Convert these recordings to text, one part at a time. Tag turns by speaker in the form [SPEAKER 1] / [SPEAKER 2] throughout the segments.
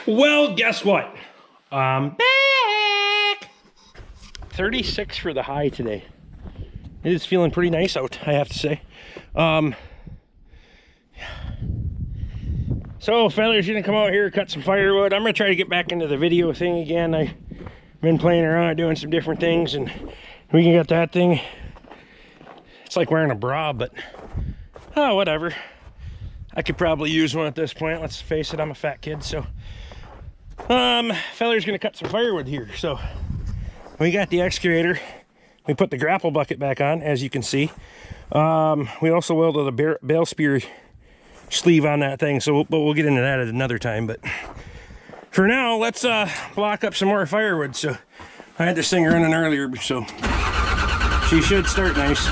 [SPEAKER 1] Well, guess what? I'm back. 36 for the high today. It is feeling pretty nice out, I have to say. So Feather's gonna come out here, cut some firewood. I'm gonna try to get back into the video thing again. I've been playing around doing some different things, and we can get that thing. It's like wearing a bra, but oh, whatever. I could probably use one at this point. Let's face it, I'm a fat kid. So Feather's gonna cut some firewood here. So we got the excavator. We put the grapple bucket back on, as you can see. We also welded a bale spear sleeve on that thing, so we'll get into that at another time. But for now, let's block up some more firewood. So I had this thing running earlier, so she should start nice.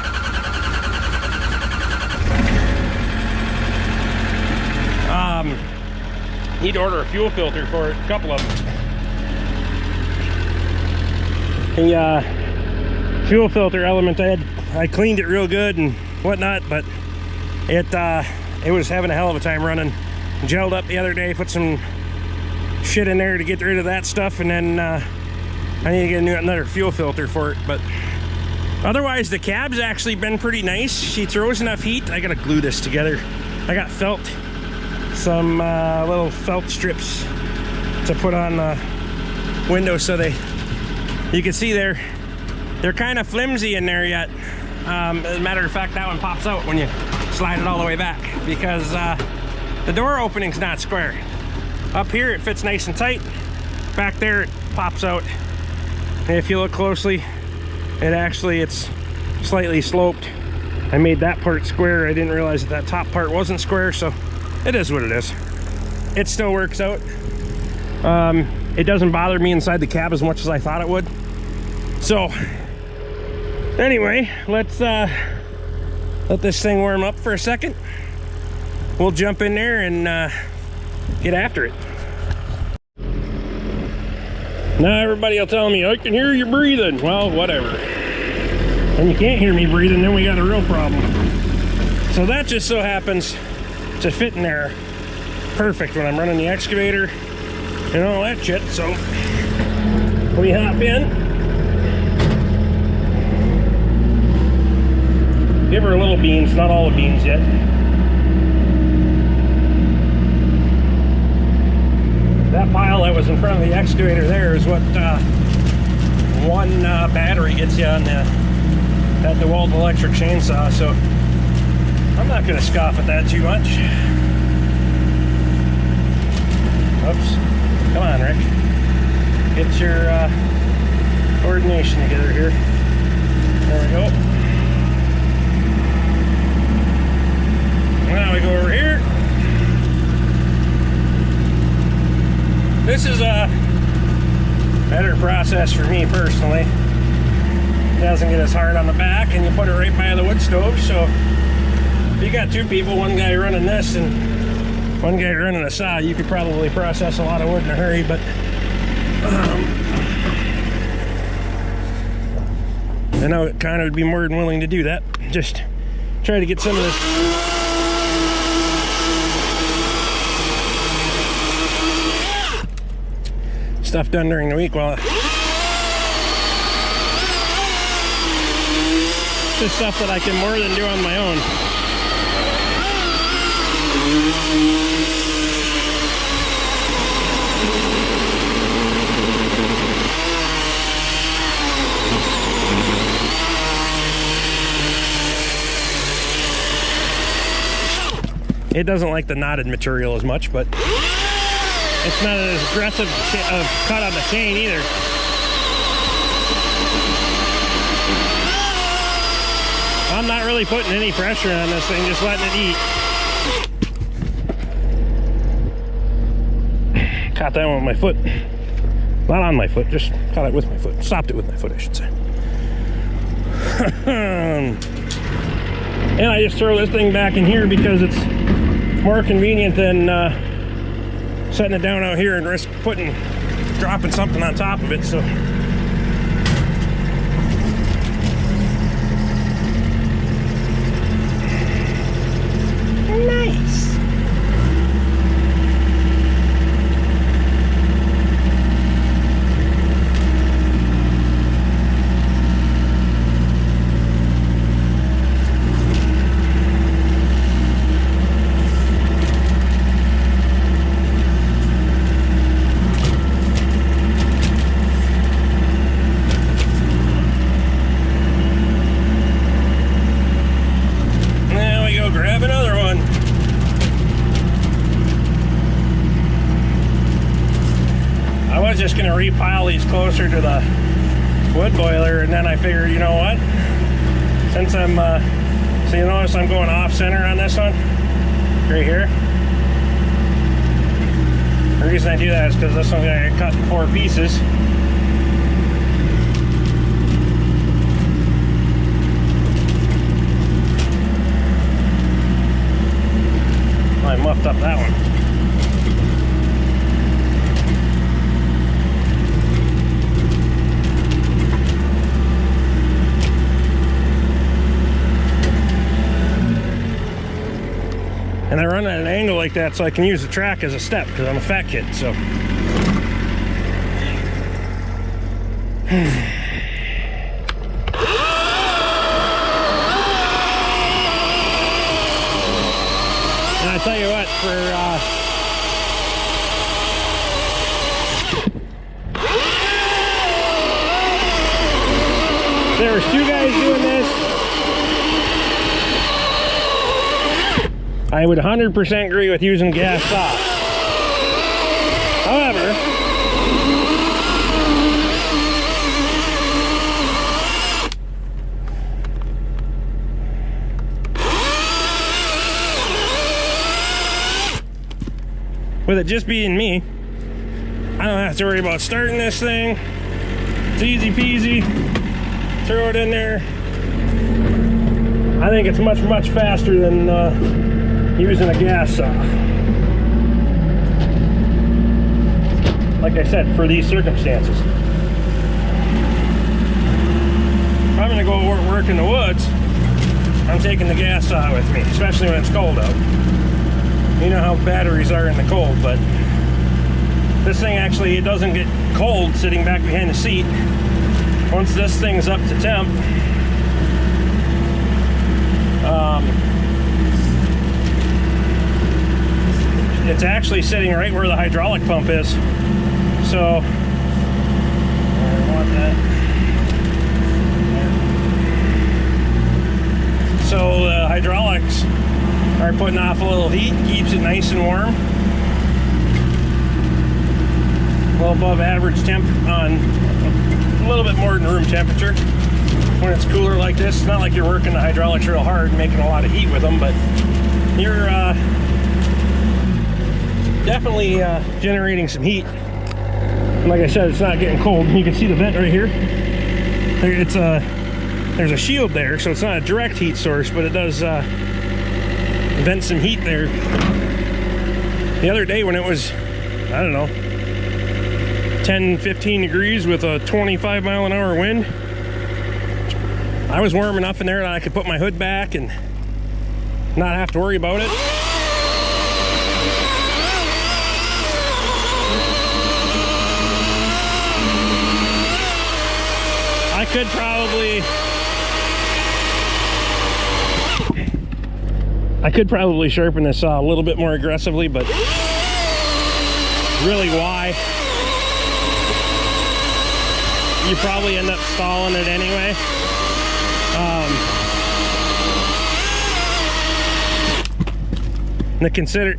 [SPEAKER 1] Need to order a fuel filter for it, a couple of them. The fuel filter element, I cleaned it real good and whatnot, but it was having a hell of a time running. Gelled up the other day, put some shit in there to get rid of that stuff, and then I need to get another fuel filter for it. But otherwise, the cab's actually been pretty nice. She throws enough heat. I gotta glue this together. I got felt, some little felt strips to put on the window, so you can see they're kind of flimsy in there yet. As a matter of fact, that one pops out when you slide it all the way back, because the door opening's not square. Up here it fits nice and tight. Back there it pops out. And if you look closely, it's slightly sloped. I made that part square. I didn't realize that top part wasn't square, so it is what it is. It still works out. It doesn't bother me inside the cab as much as I thought it would. So anyway, let's let this thing warm up for a second. We'll jump in there and get after it. Now everybody will tell me, I can hear you breathing. Well, whatever. And you can't hear me breathing, then we got a real problem. So that just so happens to fit in there perfect when I'm running the excavator and all that shit. So we hop in, give her a little beans, not all the beans yet. That pile that was in front of the excavator there is what one battery gets you on that dewalt electric chainsaw, so I'm not going to scoff at that too much. Oops. Come on, Rick. Get your coordination together here. There we go. Now we go over here. This is a better process for me personally. It doesn't get as hard on the back, and you put it right by the wood stove. So if you got two people, one guy running this and one guy running a saw, you could probably process a lot of wood in a hurry. But I know Connor would be more than willing to do that. Just try to get some of this stuff done during the week. Well, this is stuff that I can more than do on my own. It doesn't like the knotted material as much, but it's not as aggressive of cut on the chain either. I'm not really putting any pressure on this thing, just letting it eat. Caught that one with my foot. Not on my foot, just caught it with my foot. Stopped it with my foot, I should say. And I just throw this thing back in here because it's more convenient than setting it down out here and risk dropping something on top of it. So nice. was just gonna repile these closer to the wood boiler, and then I figured, you know what? Since I'm, so you notice I'm going off center on this one, right here. The reason I do that is because this one's gonna get cut in 4 pieces. I muffed up that one. And I run at an angle like that so I can use the track as a step because I'm a fat kid, so. And I tell you what, there was 2 guys doing this, I would 100% agree with using gas saw. However, with it just being me, I don't have to worry about starting this thing. It's easy peasy. Throw it in there. I think it's much faster than using a gas saw. Like I said, for these circumstances. If I'm gonna go work in the woods, I'm taking the gas saw with me, especially when it's cold out. You know how batteries are in the cold, but this thing actually, it doesn't get cold sitting back behind the seat. Once this thing's up to temp, it's actually sitting right where the hydraulic pump is. So, I want that. So the hydraulics are putting off a little heat, keeps it nice and warm. Well above average temp on a little bit more than room temperature. When it's cooler like this, it's not like you're working the hydraulics real hard and making a lot of heat with them, but you're definitely generating some heat. And like I said, it's not getting cold. You can see the vent right here. There's a shield there, so it's not a direct heat source, but it does vent some heat there. The other day when it was, I don't know, 10-15 degrees with a 25-mile-an-hour wind, I was warm enough in there that I could put my hood back and not have to worry about it. I could probably sharpen this saw a little bit more aggressively, but really why? You probably end up stalling it anyway.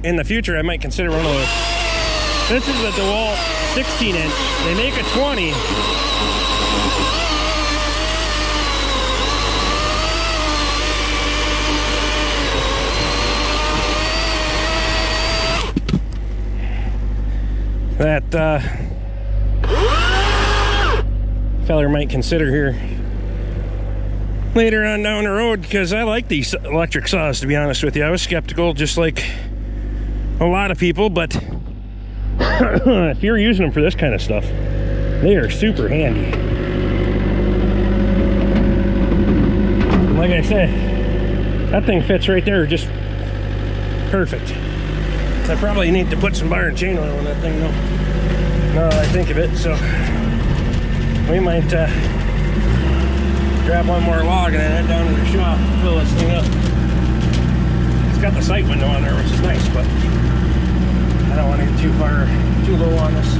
[SPEAKER 1] In the future, I might consider one of those. This is a DeWalt 16-inch. They make a 20. That feller might consider here later on down the road, because I like these electric saws, to be honest with you. I was skeptical, just like a lot of people, but if you're using them for this kind of stuff, they are super handy. Like I said, that thing fits right there just perfect. I probably need to put some bar and chain oil on that thing, though, now that I think of it. So we might grab one more log and then head down to the shop and fill this thing up. It's got the sight window on there, which is nice, but I don't want to get too low on this.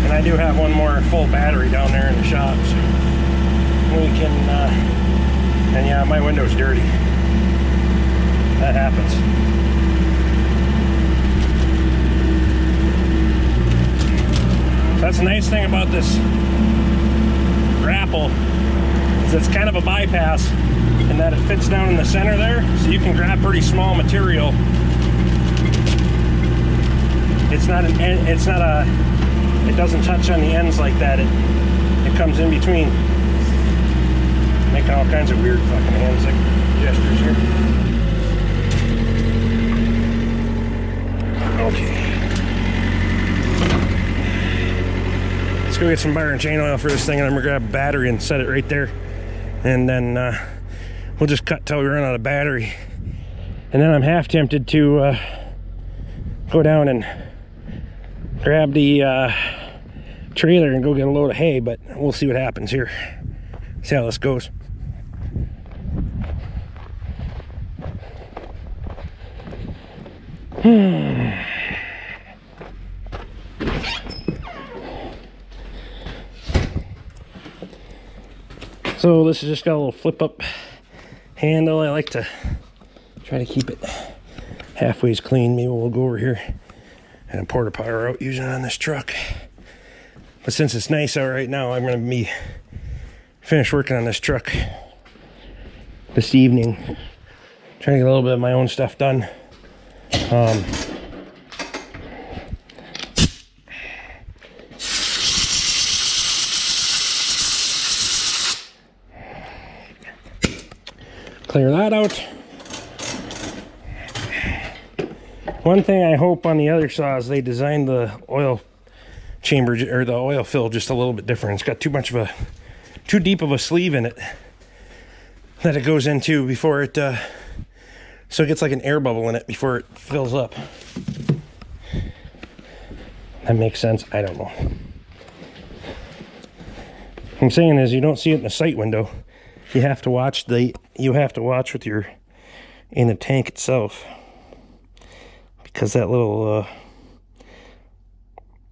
[SPEAKER 1] And I do have one more full battery down there in the shop, so we can, and yeah, my window's dirty. That happens. the nice thing about this grapple is it's kind of a bypass in that it fits down in the center there, so you can grab pretty small material. It doesn't touch on the ends like that. It comes in between, making all kinds of weird fucking hands like gestures here. Okay. Let's go get some bar and chain oil for this thing, and I'm gonna grab a battery and set it right there. And then we'll just cut till we run out of battery. And then I'm half tempted to go down and grab the trailer and go get a load of hay, but we'll see what happens here. See how this goes. So this has just got a little flip up handle. I like to try to keep it halfway clean. Maybe we'll go over here and pour the power out using it on this truck. But since it's nice out right now, I'm going to be finished working on this truck this evening. Trying to get a little bit of my own stuff done. Clear that out. One thing I hope on the other saw is they designed the oil chamber, or the oil fill, just a little bit different. It's got too deep of a sleeve in it that it goes into before it, so it gets like an air bubble in it before it fills up. That makes sense? I don't know. What I'm saying is you don't see it in the sight window. You have to watch with your, in the tank itself, because that little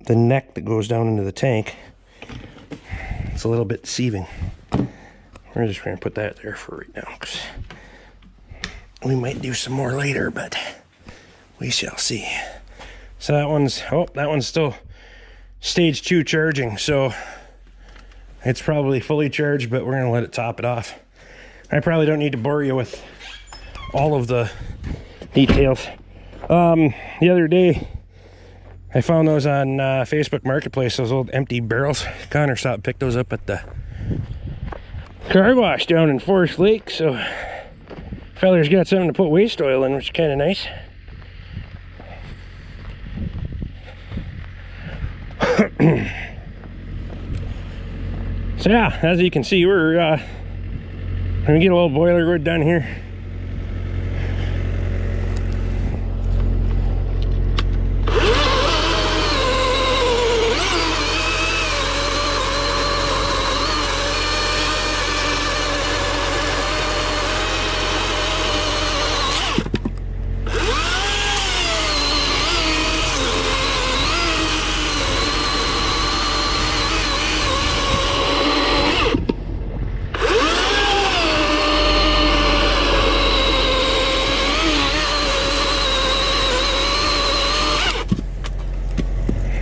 [SPEAKER 1] the neck that goes down into the tank, it's a little bit deceiving. We're just going to put that there for right now, because we might do some more later, but we shall see. So that one's still stage 2 charging, so it's probably fully charged, but we're going to let it top it off. I probably don't need to bore you with all of the details. The other day, I found those on Facebook Marketplace, those old empty barrels. Connor stopped and picked those up at the car wash down in Forest Lake, so fellas got something to put waste oil in, which is kind of nice. So yeah, as you can see, we're gonna get a little boiler wood done here.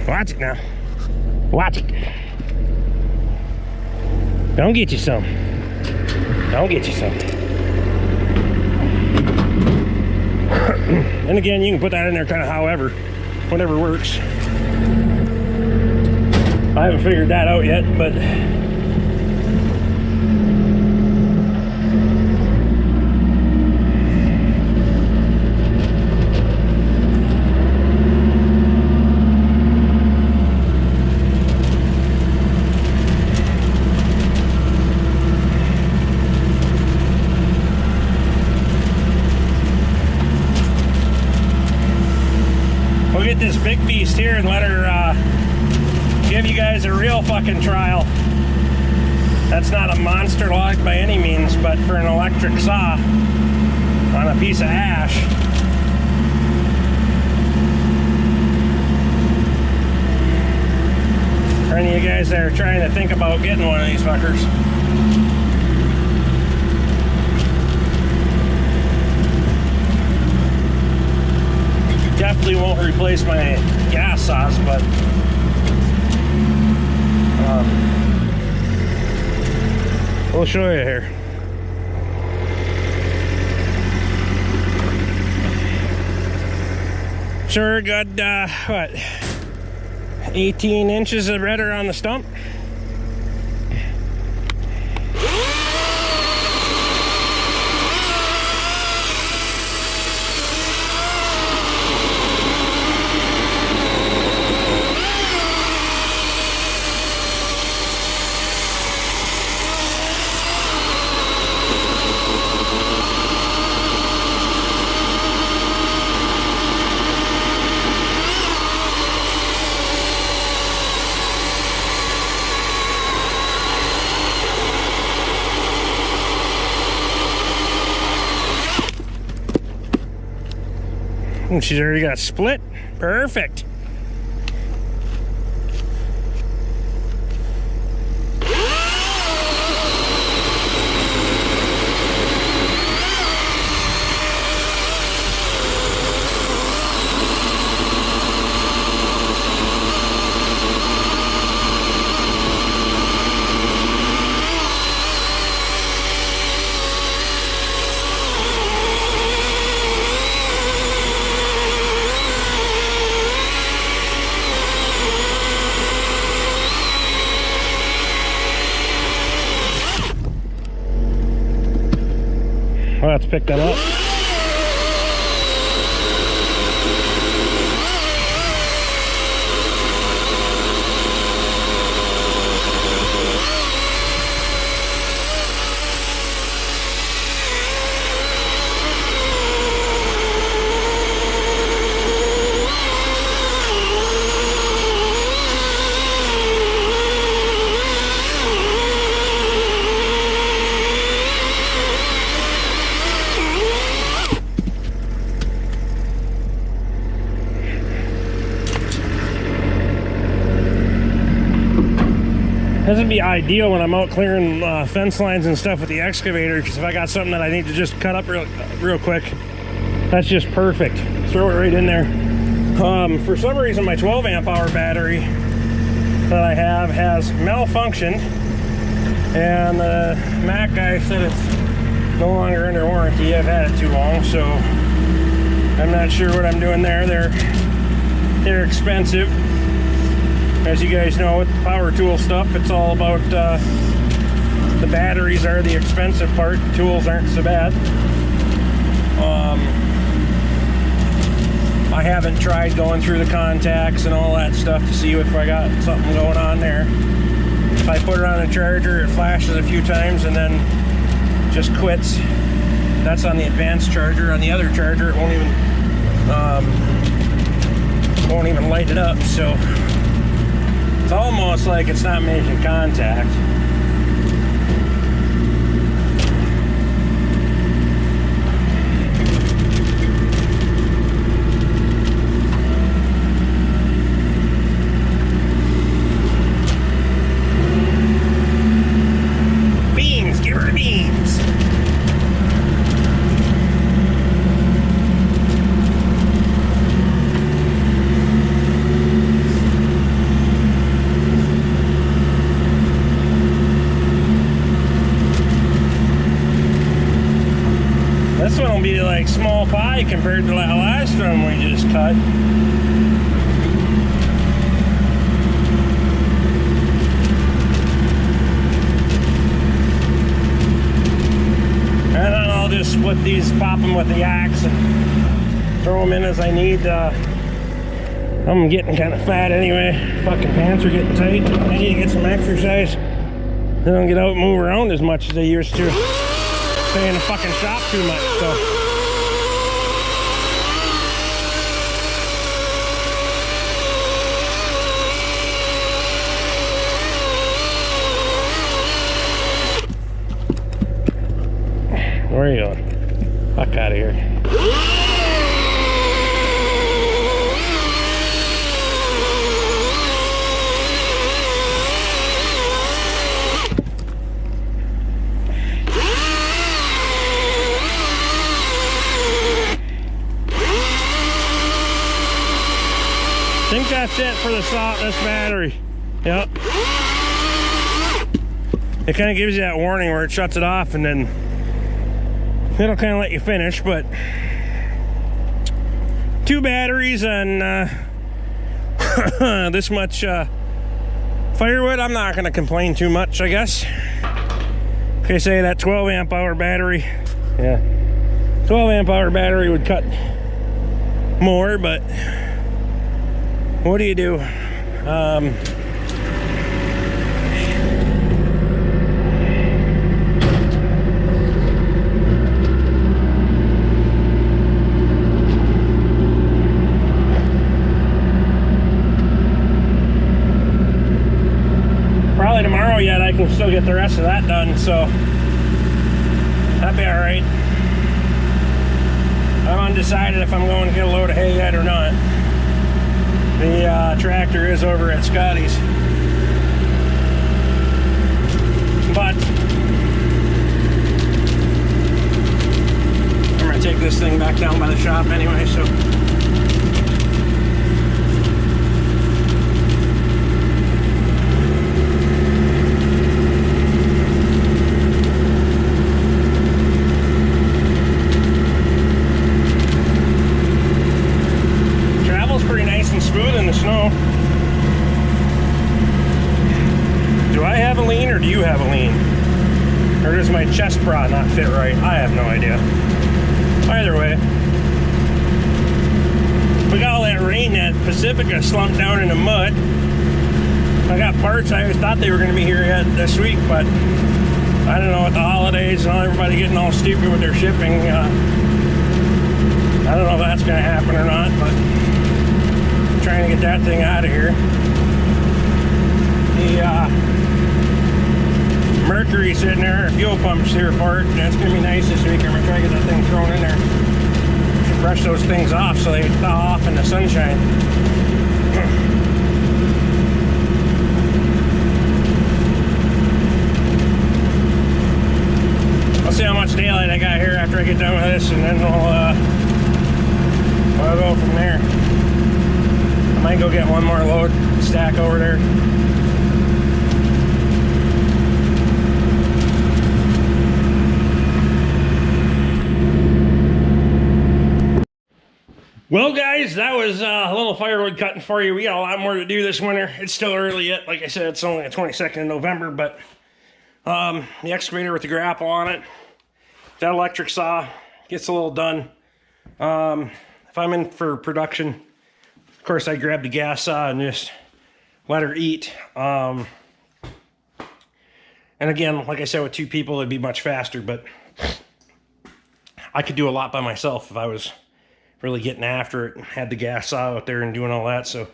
[SPEAKER 1] Watch it now. Watch it. Don't get you some. Don't get you some. And again, you can put that in there kind of however, whatever works. I haven't figured that out yet, but get this big beast here and let her give you guys a real fucking trial. That's not a monster log by any means, but for an electric saw on a piece of ash, for any of you guys that are trying to think about getting one of these fuckers. Definitely won't replace my gas saws, but We'll show you here. Sure, got what, 18 inches of redder on the stump. And she's already got split. Perfect. Well, let's pick that up. This would be ideal when I'm out clearing fence lines and stuff with the excavator, because if I got something that I need to just cut up real quick, that's just perfect. Throw it right in there. For some reason, my 12 amp hour battery that I have has malfunctioned, and the Mac guy said it's no longer under warranty. I've had it too long, so I'm not sure what I'm doing there. They're expensive. As you guys know, with power tool stuff, it's all about the batteries are the expensive part. The tools aren't so bad. I haven't tried going through the contacts and all that stuff to see if I got something going on there. If I put it on a charger, it flashes a few times and then just quits. That's on the advanced charger. On the other charger, it won't even light it up. So it's almost like it's not making contact. Beans, give her beans. This one will be like small pie compared to that last one we just cut. And then I'll just split these, pop them with the axe and throw them in as I need. I'm getting kind of fat anyway. Fucking pants are getting tight. I need to get some exercise. I don't get out and move around as much as I used to. Stay in the fucking shop too much, so. Where are you going? Fuck out of here. I think that's it for this battery. Yep. it kind of gives you that warning where it shuts it off, and then it'll kind of let you finish. But 2 batteries and this much firewood, I'm not going to complain too much, I guess. Okay, say that 12 amp hour battery, yeah, 12 amp hour battery would cut more, but what do you do? Probably tomorrow yet I can still get the rest of that done, so that'd be all right. I'm undecided if I'm going to get a load of hay yet or not. The tractor is over at Scotty's, but I'm gonna take this thing back down by the shop anyway, so. Smooth in the snow. Do I have a lean, or do you have a lean? Or does my chest bra not fit right? I have no idea. Either way, we got all that rain that Pacifica slumped down in the mud. I got parts. I always thought they were going to be here yet this week, but I don't know, with the holidays and everybody getting all stupid with their shipping, I don't know if that's going to happen or not, but trying to get that thing out of here. The Mercury sitting there, fuel pump's here for it, and it's going to be nice this week. I'm going to try to get that thing thrown in there. Should brush those things off so they thaw off in the sunshine. I'll see how much daylight I got here after I get done with this, and then we'll go from there. I might go get one more load, stack over there. Well guys, that was a little firewood cutting for you. We got a lot more to do this winter. It's still early yet. Like I said, it's only the 22nd of November, but the excavator with the grapple on it, that electric saw gets a little done. If I'm in for production, of course, I grab the gas saw and just let her eat. And again, like I said, with 2 people, it'd be much faster, but I could do a lot by myself if I was really getting after it and had the gas saw out there and doing all that. So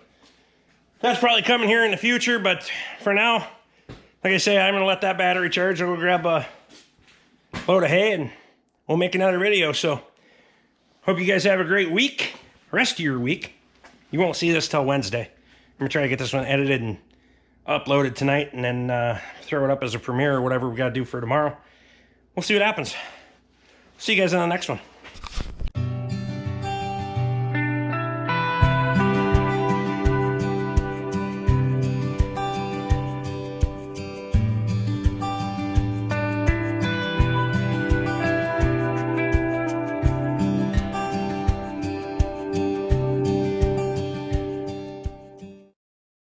[SPEAKER 1] that's probably coming here in the future, but for now, like I say, I'm gonna let that battery charge. I'll go grab a load of hay and we'll make another video. So hope you guys have a great week, rest of your week. You won't see this till Wednesday. I'm gonna try to get this one edited and uploaded tonight, and then throw it up as a premiere or whatever we gotta do for tomorrow. We'll see what happens. See you guys in the next one.